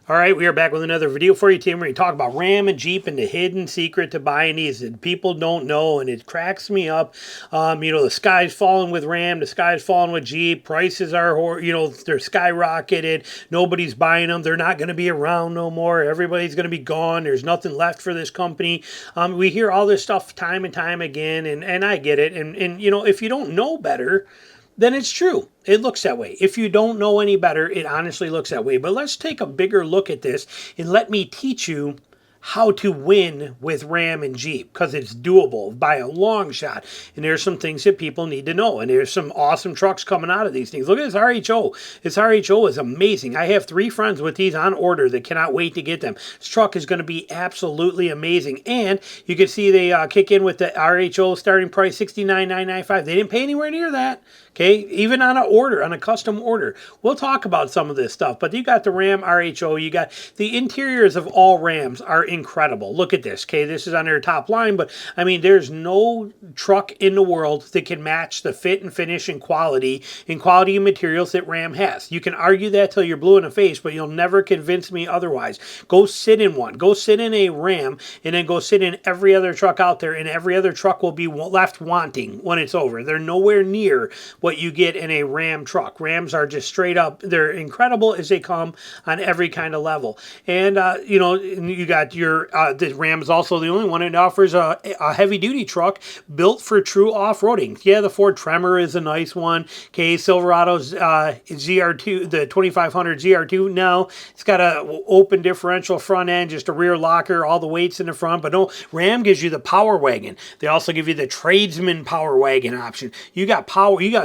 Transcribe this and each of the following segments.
All right, we are back with another video for you, team. We're going to talk about Ram and Jeep and the hidden secret to buying these that people don't know, and it cracks me up. The sky's falling with Ram, the sky's falling with Jeep. Prices are, they're skyrocketed. Nobody's buying them. They're not going to be around no more. Everybody's going to be gone. There's nothing left for this company. We hear all this stuff time and time again, and I get it. And if you don't know better, then it's true. It looks that way. If you don't know any better, it honestly looks that way. But let's take a bigger look at this and let me teach you how to win with Ram and Jeep, because it's doable by a long shot. And there's some things that people need to know. And there's some awesome trucks coming out of these things. Look at this RHO. This RHO is amazing. I have 3 friends with these on order that cannot wait to get them. This truck is going to be absolutely amazing. And you can see they kick in with the RHO starting price $69,995. They didn't pay anywhere near that. Okay, even on an order, on a custom order. We'll talk about some of this stuff, but you got the Ram RHO, you got the interiors of all Rams are incredible. Look at this, okay? This is on their top line, but I mean, there's no truck in the world that can match the fit and finish and quality of materials that Ram has. You can argue that till you're blue in the face, but you'll never convince me otherwise. Go sit in one. Go sit in a Ram, and then go sit in every other truck out there, and every other truck will be left wanting when it's over. They're nowhere near what you get in a Ram truck. Rams are just straight up, they're incredible as they come on every kind of level. And, you got your, the Ram is also the only one that offers a heavy duty truck built for true off-roading. Yeah, the Ford Tremor is a nice one. Okay, Silverado's ZR2, the 2500 ZR2 now, it's got a open differential front end, just a rear locker, all the weights in the front, but no, Ram gives you the Power Wagon. They also give you the Tradesman Power Wagon option. You got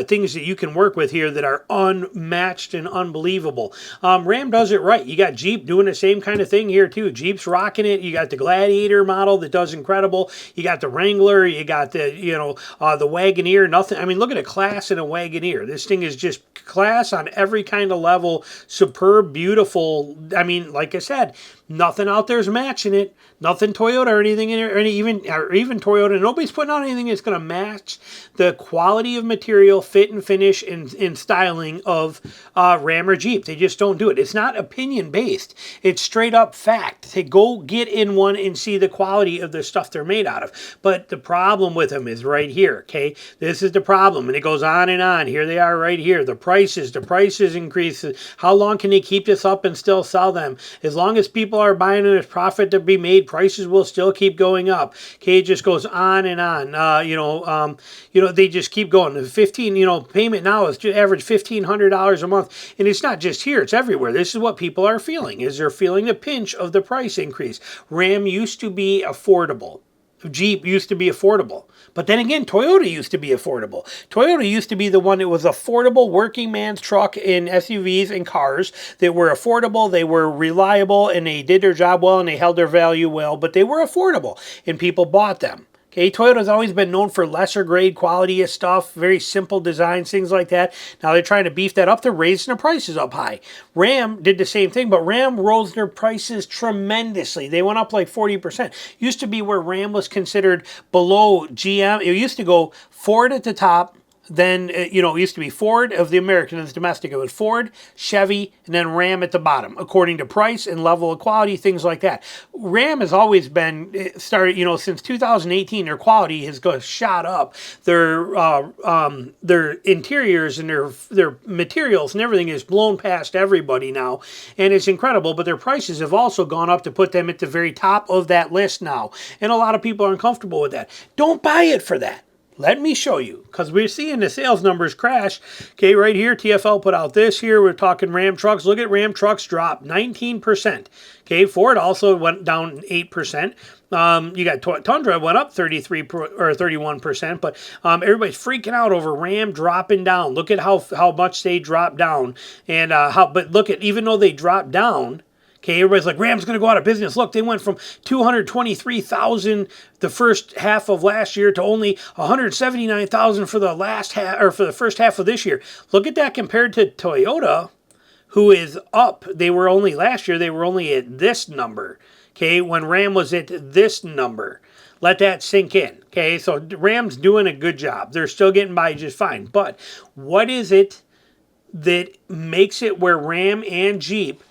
things that you can work with here that are unmatched and unbelievable. Ram does it right. You got Jeep doing the same kind of thing here too. Jeep's rocking it. You got the Gladiator model that does incredible. You got the Wrangler. You got the the Wagoneer. Nothing. I mean, look at a class in a Wagoneer. This thing is just class on every kind of level. Superb, beautiful. I mean, like I said, nothing out there's matching it. Nothing Toyota or anything in there, or even Toyota. Nobody's putting out anything that's going to match the quality of material, fit and finish, and styling of Ram or Jeep. They just don't do it. It's not opinion based. It's straight up fact. They go get in one and see the quality of the stuff they're made out of. But the problem with them is right here. Okay, this is the problem, and it goes on and on. Here they are, right here. The prices increase. How long can they keep this up and still sell them? As long as people are buying and there's profit to be made, prices will still keep going up. Okay, it just goes on and on. They just keep going. The 15, payment now is average $1,500 a month, and it's not just here; it's everywhere. This is what people are feeling: is they're feeling the pinch of the price increase. Ram used to be affordable. Jeep used to be affordable. But then again, Toyota used to be affordable. Toyota used to be the one that was affordable working man's truck in SUVs and cars that were affordable, they were reliable, and they did their job well, and they held their value well, but they were affordable, and people bought them. Okay, Toyota's always been known for lesser grade quality of stuff, very simple designs, things like that. Now they're trying to beef that up. They're raising their prices up high. Ram did the same thing, but Ram rose their prices tremendously. They went up like 40%. Used to be where Ram was considered below GM. It used to go Ford at the top. Then, it used to be Ford of the American and the domestic. It was Ford, Chevy, and then Ram at the bottom, according to price and level of quality, things like that. Ram has always been, started, since 2018, their quality has shot up. Their interiors and their materials and everything is blown past everybody now, and it's incredible, but their prices have also gone up to put them at the very top of that list now, and a lot of people are uncomfortable with that. Don't buy it for that. Let me show you, because we're seeing the sales numbers crash. Okay, right here, TFL put out this here. We're talking Ram trucks. Look at Ram trucks drop 19%. Okay, Ford also went down 8%. You got Tundra went up 33 or 31%, but everybody's freaking out over Ram dropping down. Look at how much they dropped down, and but look at, even though they dropped down. Okay, everybody's like, Ram's going to go out of business. Look, they went from 223,000 the first half of last year to only 179,000 for the last half, or for the first half of this year. Look at that compared to Toyota, who is up. Last year they were only at this number. Okay, when Ram was at this number. Let that sink in. Okay, so Ram's doing a good job. They're still getting by just fine. But what is it that makes it where Ram and Jeep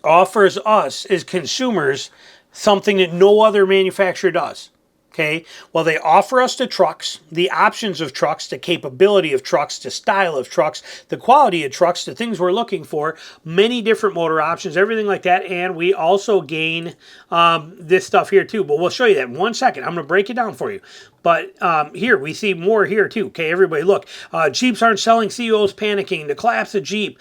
offers us as consumers something that no other manufacturer does. Okay, well, they offer us the trucks, the options of trucks, the capability of trucks, the style of trucks, the quality of trucks, the things we're looking for, many different motor options, everything like that. And we also gain this stuff here too. But we'll show you that in 1 second. I'm going to break it down for you. But here, we see more here too. Okay, everybody look. Jeeps aren't selling, CEOs panicking. The collapse of Jeep.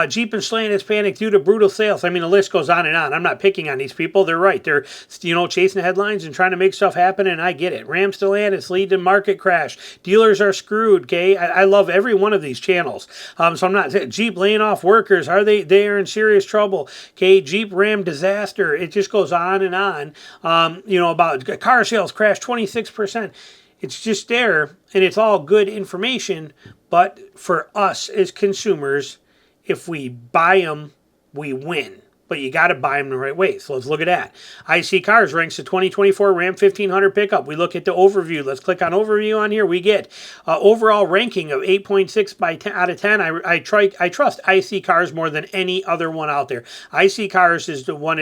Jeep and Stellantis panic due to brutal sales. I mean, the list goes on and on. I'm not picking on these people. They're right. They're, chasing headlines and trying to make stuff happen, and I get it. Ram Stellantis lead to market crash. Dealers are screwed, okay? I love every one of these channels. So I'm not saying Jeep laying off workers. They are in serious trouble. Okay, Jeep Ram disaster. It just goes on and on. About car sales crash 26%. It's just there, and it's all good information, but for us as consumers, if we buy them, we win. But you got to buy them the right way. So let's look at that. IC Cars ranks the 2024 Ram 1500 pickup. We look at the overview. Let's click on overview on here. We get overall ranking of 8.6 out of 10. I trust IC Cars more than any other one out there. IC Cars is the one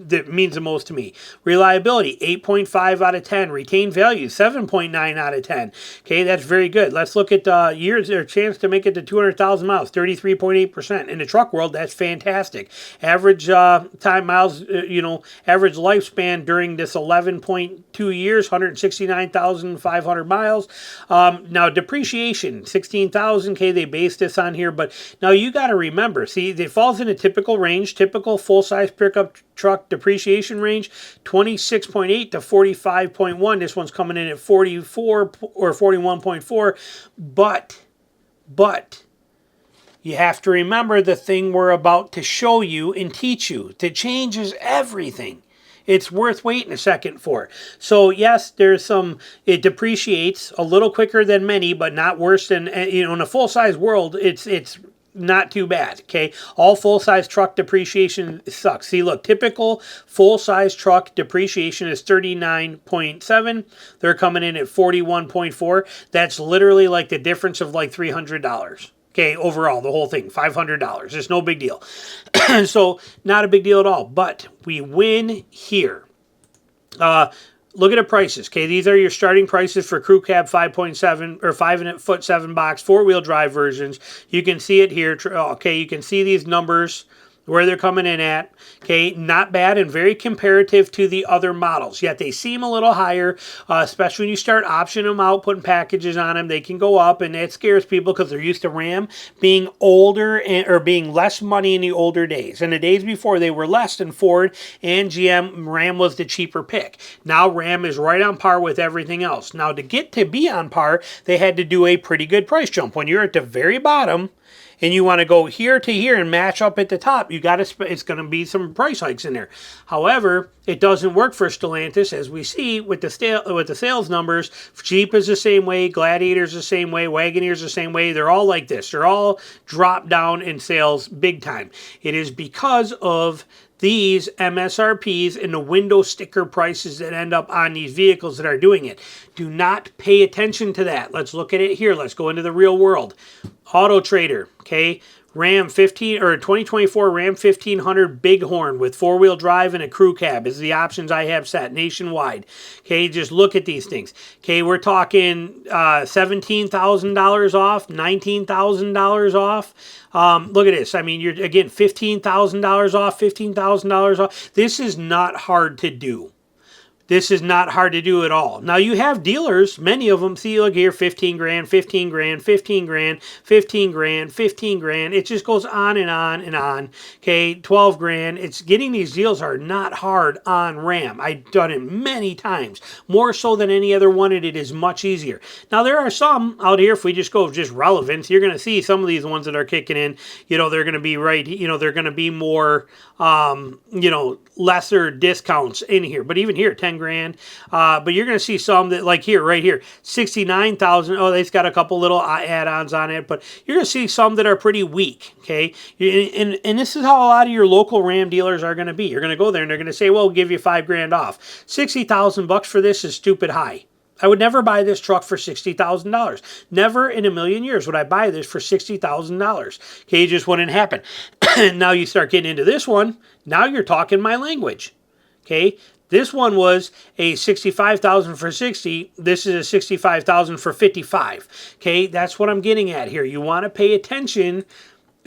that means the most to me. Reliability, 8.5 out of 10. Retained value, 7.9 out of 10. Okay, that's very good. Let's look at years or chance to make it to 200,000 miles, 33.8%. In the truck world, that's fantastic. Average time miles, average lifespan during this 11.2 years, 169,500 miles. Now depreciation, 16,000. Okay, they based this on here, but now you got to remember, see, it falls in a typical range, typical full-size pickup truck depreciation range, 26.8 to 45.1. This one's coming in at 44 or 41.4, but you have to remember the thing we're about to show you and teach you. That changes everything. It's worth waiting a second for. So yes, it depreciates a little quicker than many, but not worse than, in a full-size world, it's not too bad, okay? All full-size truck depreciation sucks. See, look, typical full-size truck depreciation is 39.7. They're coming in at 41.4. That's literally like the difference of like $300. Okay, overall, the whole thing, $500. It's no big deal. So, not a big deal at all. But we win here. Look at the prices. Okay, these are your starting prices for crew cab 5.7 or 5'7" box 4-wheel drive versions. You can see it here. Okay, you can see these numbers where they're coming in at. Okay, not bad and very comparative to the other models. Yet they seem a little higher, especially when you start optioning them out, putting packages on them. They can go up, and that scares people because they're used to Ram being older or being less money in the older days. In the days before, they were less than Ford and GM. Ram was the cheaper pick. Now Ram is right on par with everything else. Now to get to be on par, they had to do a pretty good price jump. When you're at the very bottom, and you want to go here to here and match up at the top, it's going to be some price hikes in there. However, it doesn't work for Stellantis, as we see with the sales numbers. Jeep is the same way, Gladiator's the same way, Wagoneer's the same way. They're all like this. They're all dropped down in sales big time. It is because of these MSRPs and the window sticker prices that end up on these vehicles that are doing it. Do not pay attention to that. Let's look at it here. Let's go into the real world. Auto Trader, okay? Ram 2024 Ram 1500 Bighorn with 4-wheel drive and a crew cab is the options I have set nationwide. Okay, just look at these things. Okay, we're talking $17,000 off, $19,000 off. Look at this. I mean, you're again $15,000 off, $15,000 off. This is not hard to do. This is not hard to do at all. Now you have dealers, many of them, see, look here, 15 grand, 15 grand, 15 grand, 15 grand, 15 grand. It just goes on and on and on. Okay, 12 grand. It's getting these deals are not hard on Ram. I've done it many times, more so than any other one, and it is much easier. Now there are some out here, if we just go just relevance, you're going to see some of these ones that are kicking in, they're going to be right, they're going to be more, lesser discounts in here. But even here, 10 grand. But you're going to see some that, like here, right here, 69,000. Oh, they've got a couple little add-ons on it. But you're going to see some that are pretty weak, okay? And this is how a lot of your local Ram dealers are going to be. You're going to go there and they're going to say, well, we'll give you 5 grand off. 60,000 bucks for this is stupid high. I would never buy this truck for $60,000. Never in a million years would I buy this for $60,000. Okay, it just wouldn't happen. Now you start getting into this one. Now you're talking my language. Okay, this one was a 65,000 for 60. This is a 65,000 for 55. Okay, that's what I'm getting at here. You want to pay attention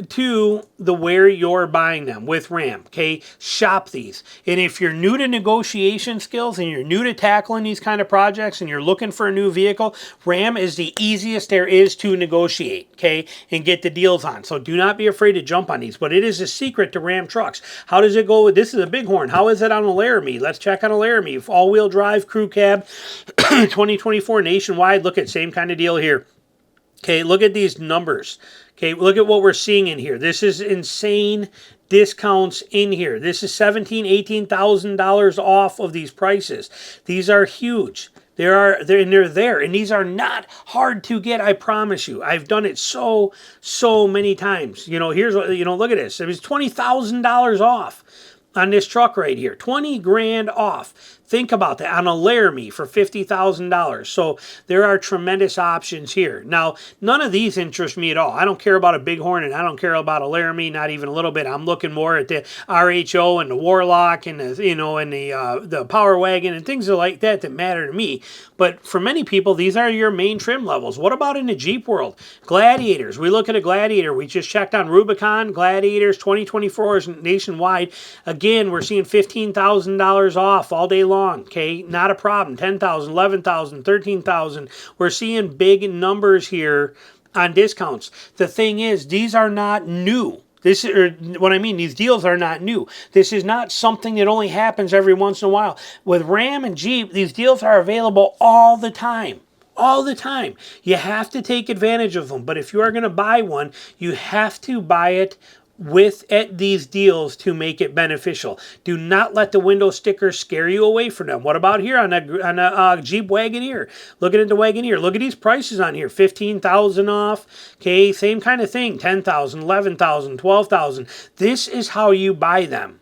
to the where you're buying them with RAM. Okay, shop these. And if you're new to negotiation skills and you're new to tackling these kind of projects and you're looking for a new vehicle, RAM is the easiest there is to negotiate, okay, and get the deals on. So do not be afraid to jump on these. But it is a secret to Ram trucks. How does it go with this? Is a Bighorn. How is it on a Laramie? Let's check on a Laramie. All-wheel drive, crew cab, 2024 nationwide. Look at same kind of deal here. Okay, look at these numbers. Okay, look at what we're seeing in here. This is insane discounts in here. This is $17,000, $18,000 off of these prices. These are huge. They're there, and these are not hard to get. I promise you. I've done it so many times. You know, here's what, you know. Look at this. It was $20,000 off on this truck right here. 20 grand off. Think about that on a Laramie for $50,000. So there are tremendous options here. Now, none of these interest me at all. I don't care about a Bighorn and I don't care about a Laramie, not even a little bit. I'm looking more at the RHO and the Warlock and the, you know, and the Power Wagon and things like that that matter to me. But for many people, these are your main trim levels. What about in the Jeep world? Gladiators. We look at a Gladiator. We just checked on Rubicon, Gladiators, 2024s nationwide. Again, we're seeing $15,000 off all day long. Okay, not a problem. 10,000, 11,000, 13,000. We're seeing big numbers here on discounts. The thing is, these are not new. This is what I mean. These deals are not new. This is not something that only happens every once in a while. With Ram and Jeep, these deals are available all the time. All the time. You have to take advantage of them. But if you are going to buy one, you have to buy it at these deals to make it beneficial. Do not let the window stickers scare you away from them. What about here on a Jeep Wagoneer? Looking at the Wagoneer. Look at these prices on here. 15,000 off. Okay, same kind of thing. 10,000, 11,000, 12,000. This is how you buy them.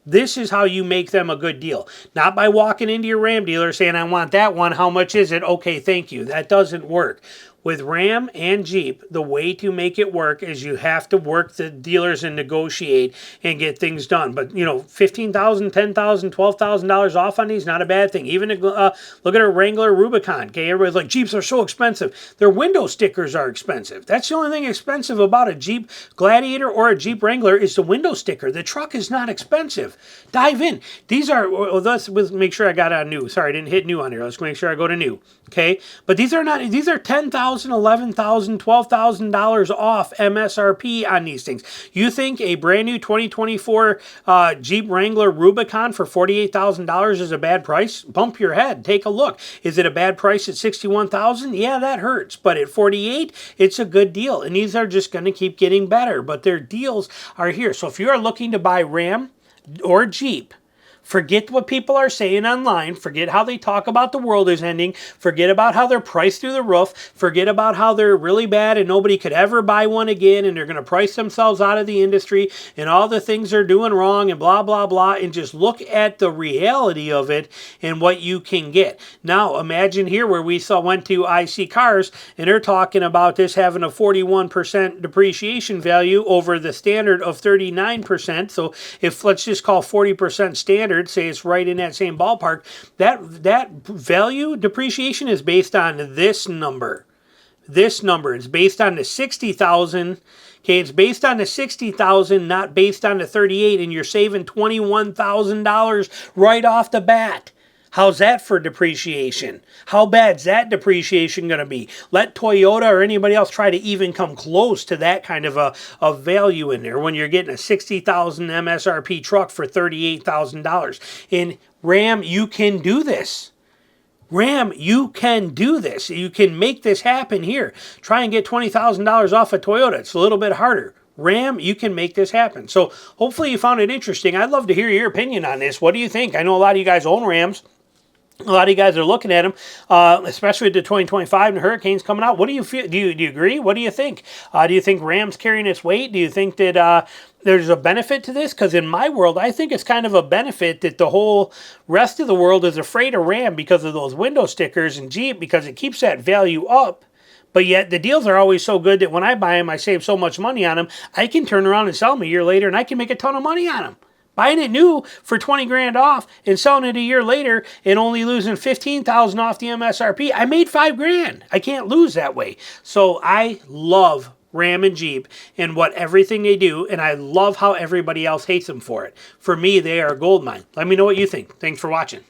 This is how you make them a good deal. Not by walking into your Ram dealer saying, I want that one. How much is it? Okay, thank you. That doesn't work. With Ram and Jeep, the way to make it work is you have to work the dealers and negotiate and get things done. But, you know, $15,000, $10,000, $12,000 off on these, not a bad thing. Even look at a Wrangler Rubicon. Okay, everybody's like, Jeeps are so expensive. Their window stickers are expensive. That's the only thing expensive about a Jeep Gladiator or a Jeep Wrangler is the window sticker. The truck is not expensive. Dive in. These are, let's make sure I got on new. Sorry, I didn't hit new on here. Let's make sure I go to new. Okay, but these are $10,000, $11,000, $12,000 off MSRP on these things. You think a brand new 2024 Jeep Wrangler Rubicon for $48,000 is a bad price? Bump your head. Take a look. Is it a bad price at $61,000? Yeah, that hurts. But at $48,000, it's a good deal. And these are just going to keep getting better. But their deals are here. So if you are looking to buy Ram or Jeep, forget what people are saying online. Forget how they talk about the world is ending. Forget about how they're priced through the roof. Forget about how they're really bad and nobody could ever buy one again and they're going to price themselves out of the industry and all the things they're doing wrong and blah, blah, blah. And just look at the reality of it and what you can get. Now, imagine here where we went to IC Cars and they're talking about this having a 41% depreciation value over the standard of 39%. So if let's just call 40% standard, say it's right in that same ballpark, that value depreciation is based on this number. This number is based on the 60,000. Okay, it's based on the 60,000, not based on the 38, and you're saving $21,000 right off the bat. How's that for depreciation? How bad's that depreciation going to be? Let Toyota or anybody else try to even come close to that kind of a value in there when you're getting a $60,000 MSRP truck for $38,000. In Ram, you can do this. Ram, you can do this. You can make this happen here. Try and get $20,000 off a Toyota. It's a little bit harder. Ram, you can make this happen. So hopefully you found it interesting. I'd love to hear your opinion on this. What do you think? I know a lot of you guys own Rams. A lot of you guys are looking at them, especially with the 2025 and Hurricanes coming out. What do you feel? Do you agree? What do you think? Do you think Ram's carrying its weight? Do you think that there's a benefit to this? Because in my world, I think it's kind of a benefit that the whole rest of the world is afraid of Ram because of those window stickers and Jeep, because it keeps that value up. But yet the deals are always so good that when I buy them, I save so much money on them, I can turn around and sell them a year later and I can make a ton of money on them Buying it new for 20 grand off and selling it a year later and only losing 15,000 off the MSRP, I made 5 grand. I can't lose that way. So I love Ram and Jeep and everything they do, and I love how everybody else hates them for it. For me, they are a gold mine. Let me know what you think. Thanks for watching.